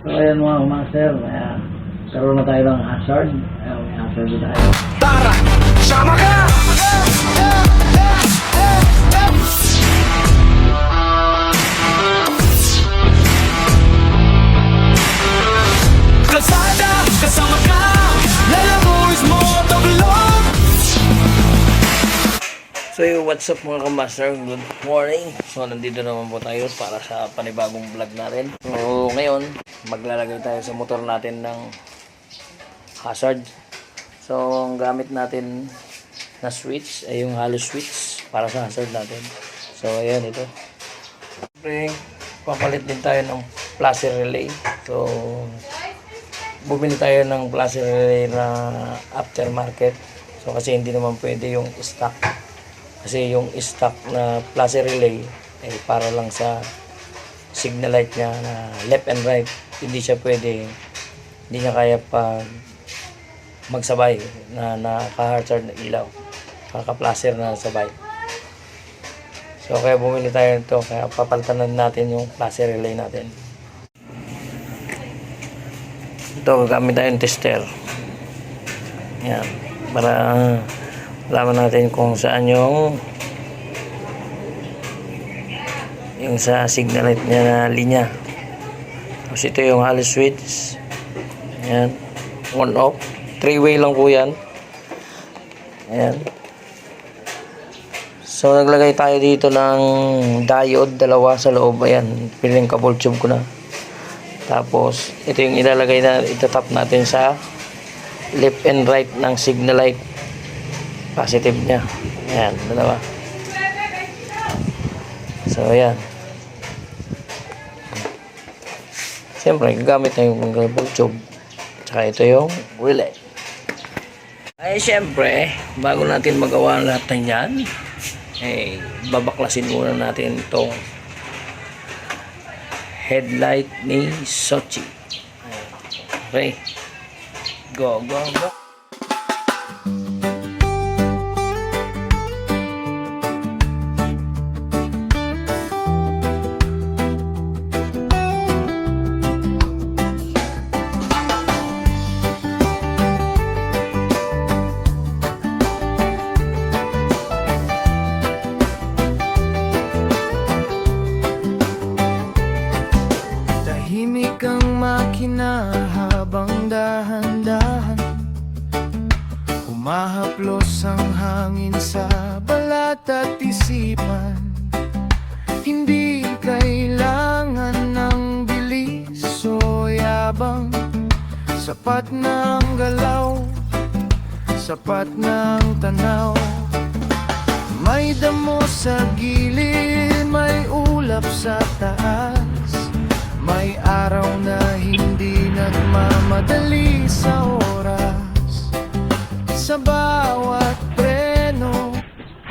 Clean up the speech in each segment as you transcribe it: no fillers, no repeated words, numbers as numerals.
So ayan mga master, karoon na tayo ng hazard. Ayan, may hazard din tayo. Tara, sama ka! Kalsada, kasama ka! Lalaboy mo taglong! So what's up mga kamaster, good morning. So nandito naman po tayo para sa panibagong vlog natin. So ngayon, maglalagay tayo sa motor natin ng hazard. So ang gamit natin na switch ay yung hollow switch para sa hazard natin. So ayan ito. Siyempre, papalit din tayo ng placer relay. So bumili tayo ng placer relay na aftermarket. So kasi hindi naman pwede yung stock. Kasi yung stock na placer relay ay para lang sa signal light niya na left and right. Hindi siya pwede, hindi niya kaya pag magsabay na naka-hazard na ilaw. Naka-placer na sabay. So kaya bumili tayo nito, kaya papalitan natin yung placer relay natin. Ito, gamit tayong tester. Yan, para alaman natin kung saan yung sa signal light niya na linya. Tapos ito yung hollow switch. Ayan, on off, 3-way lang po yan. Ayan. So naglagay tayo dito ng diode, dalawa sa loob. Ayan, piling cable tube ko na. Tapos ito yung ilalagay na, itatap natin sa left and right ng signal light. Positive niya. Ayan, dalawa. So, ayan. Siyempre, gagamit na yung cable tube. Tsaka ito yung relay. Ay, siyempre, bago natin magawa lahat ng yan, eh, babaklasin muna natin itong headlight ni Sochi. Okay. Go, go, go. Tahimik ang makina habang dahan-dahan humahaplos ang hangin sa balat at isipan. Hindi kailangan ng bilis o yabang. Sapat na ang galaw, sapat na ang tanaw. May damo sa gilid, may ulap sa taas. May araw na hindi nagmamadali sa oras. Sa bawat preno.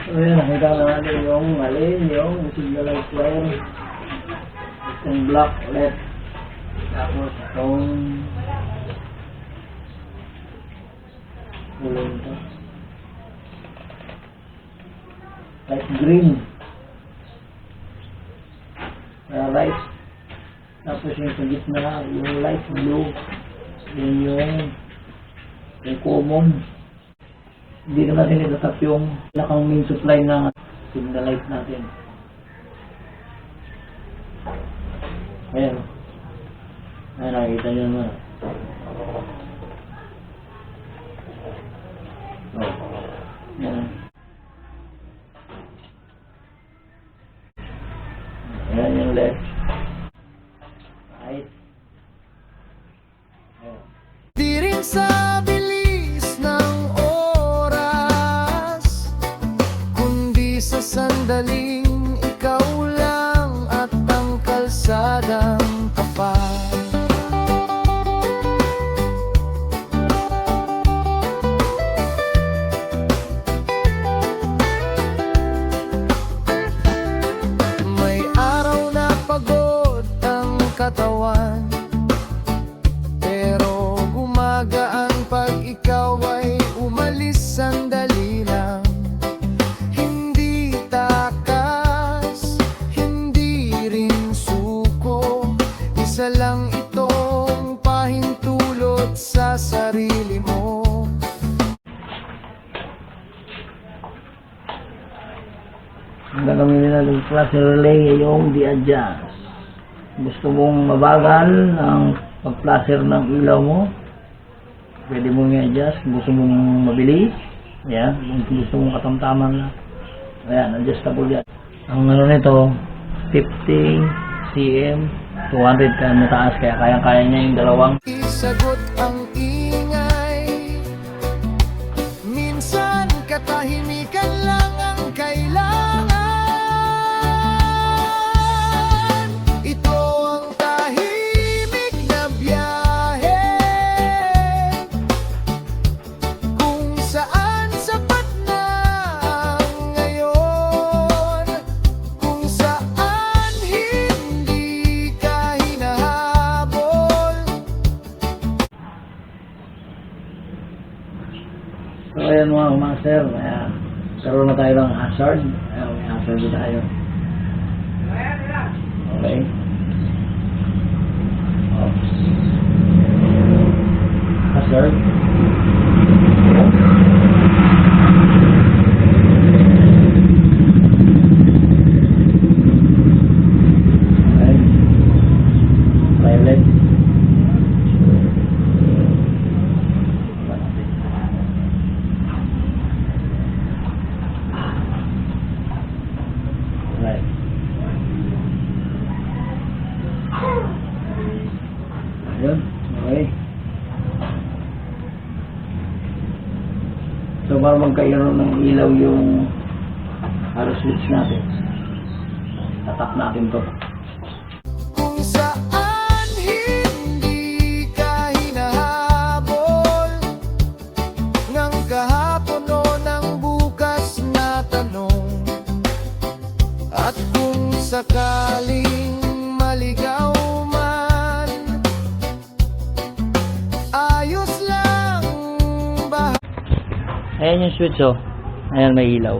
So ayan, nakita na natin yung alin, yung signal light wire. Itong black LED. Tapos itong kulay ito. Light green. Right. Tapos yung sa gitna, yung light blue, yun yung common. Hindi na natin itatap yung lakang main supply ng signal light natin. Ayan. Ayan, nakikita nyo naman. Ayan. Ayan yung left. Di rin sa bilis ng oras, kundi sa sandaling ikaw lang at ang kalsadang tapat. May araw na pagod ang katawan, pero gumagaan pag ikaw ay umalis sandali lang. Hindi takas, hindi rin suko, isa lang ito gagamitin natin class relay yung di-adjust. Gusto mong mabagal ang pag-flasher ng ilaw mo, pwede mong i-adjust. Gusto mong mabilis, yan. Kung gusto mong katamtaman na, ayan, adjustable yan. Ang ano nito, 50 cm, 200 ka mataas, kaya kaya niya yung dalawang. Isagot ang ingay. Minsan katahimikan lang ang kailangan. Ito ang tahimik na biyahe kung saan sapat na ang ngayon, kung saan hindi ka hinahabol. So ayan mga master, ayan. Karoon na tayo ng hazard. Ayan, may hazard na tayo. Okay. Oops. Hazard. Okay. Violet. Right. Ayun. Okay. So, para magkaroon ng ilaw yung arrow switch natin, tatap natin to. Kung saan hindi ka hinahabol ng kahapon o ng bukas na tanong. At kung sakaling maligaw man, ayos lang ba? Ayan yung switch, oh. Ayan, may ilaw.